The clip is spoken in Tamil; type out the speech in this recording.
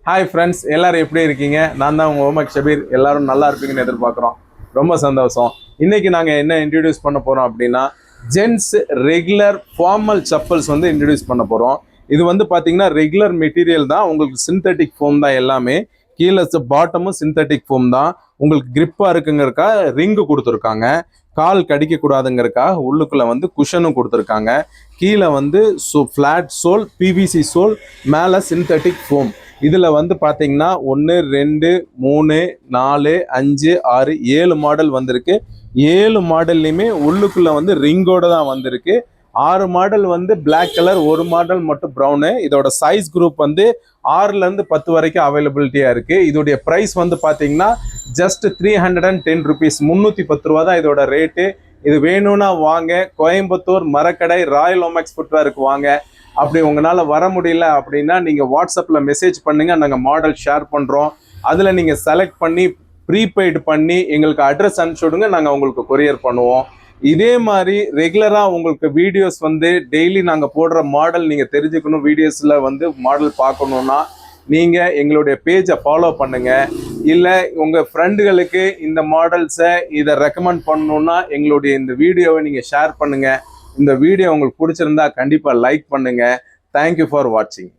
ஹாய் ஃப்ரெண்ட்ஸ், எல்லாரும் எப்படி இருக்கீங்க? நான் தான் உங்கள் ஓமக் ஷபீர். எல்லாரும் நல்லா இருப்பீங்கன்னு எதிர்பார்க்குறோம். ரொம்ப சந்தோஷம். இன்னைக்கு நாங்கள் என்ன இன்ட்ரடியூஸ் பண்ண போகிறோம் அப்படின்னா, ஜென்ஸ் ரெகுலர் ஃபார்மல் செப்பல்ஸ் வந்து இன்ட்ரடியூஸ் பண்ண போகிறோம். இது வந்து பார்த்தீங்கன்னா ரெகுலர் மெட்டீரியல் தான், உங்களுக்கு சிந்தட்டிக் ஃபோம் தான் எல்லாமே. கீழே பாட்டமும் சிந்தட்டிக் ஃபோம் தான். உங்களுக்கு கிரிப்பாக இருக்குங்கிறக்கா ரிங்கு கொடுத்துருக்காங்க. கால் கடிக்கக்கூடாதுங்கிறக்காக உள்ளுக்குள்ளே வந்து குஷனும் கொடுத்துருக்காங்க. கீழே வந்து ஃப்ளாட் சோல், பிவிசி சோல், மேலே சிந்தட்டிக் ஃபோம். இதில் வந்து பார்த்தீங்கன்னா 1 2 3 4 5 6 7 மாடல் வந்திருக்கு. 7 மாடல்லையுமே உள்ளுக்குள்ளே வந்து ரிங்கோடு தான் வந்திருக்கு. 6 மாடல் வந்து பிளாக் கலர், 1 மாடல் மட்டும் ப்ரௌனு. இதோட சைஸ் குரூப் வந்து 6லேருந்து 10 வரைக்கும் அவைலபிலிட்டியாக இருக்குது. இதோடைய ப்ரைஸ் வந்து பார்த்தீங்கன்னா ஜஸ்ட் 310 ருபீஸ், 310 ரூபா தான் இதோட ரேட்டு. இது வேணும்னா வாங்க, கோயம்புத்தூர் மரக்கடை ராயல் ஓமேக்ஸ் ஃபுட்வேருக்கு வாங்க. அப்படி உங்களால் வர முடியல அப்படின்னா நீங்கள் வாட்ஸ்அப்பில் மெசேஜ் பண்ணுங்கள், நாங்கள் மாடல் ஷேர் பண்ணுறோம். அதில் நீங்கள் செலக்ட் பண்ணி ப்ரீபெய்டு பண்ணி எங்களுக்கு அட்ரஸ் அனுப்பிச்சி விடுங்க, நாங்கள் உங்களுக்கு கொரியர் பண்ணுவோம். இதே மாதிரி ரெகுலராக உங்களுக்கு வீடியோஸ் வந்து டெய்லி நாங்கள் போடுற மாடல் நீங்கள் தெரிஞ்சுக்கணும், வீடியோஸில் வந்து மாடல் பார்க்கணுன்னா நீங்கள் எங்களுடைய பேஜை ஃபாலோ பண்ணுங்கள். இல்லை உங்கள் ஃப்ரெண்டுகளுக்கு இந்த மாடல்ஸை இதை ரெக்கமெண்ட் பண்ணணுன்னா எங்களுடைய இந்த வீடியோவை நீங்கள் ஷேர் பண்ணுங்கள். இந்த வீடியோ உங்களுக்கு பிடிச்சிருந்தா கண்டிப்பாக லைக் பண்ணுங்கள். தேங்க்யூ ஃபார் வாட்சிங்.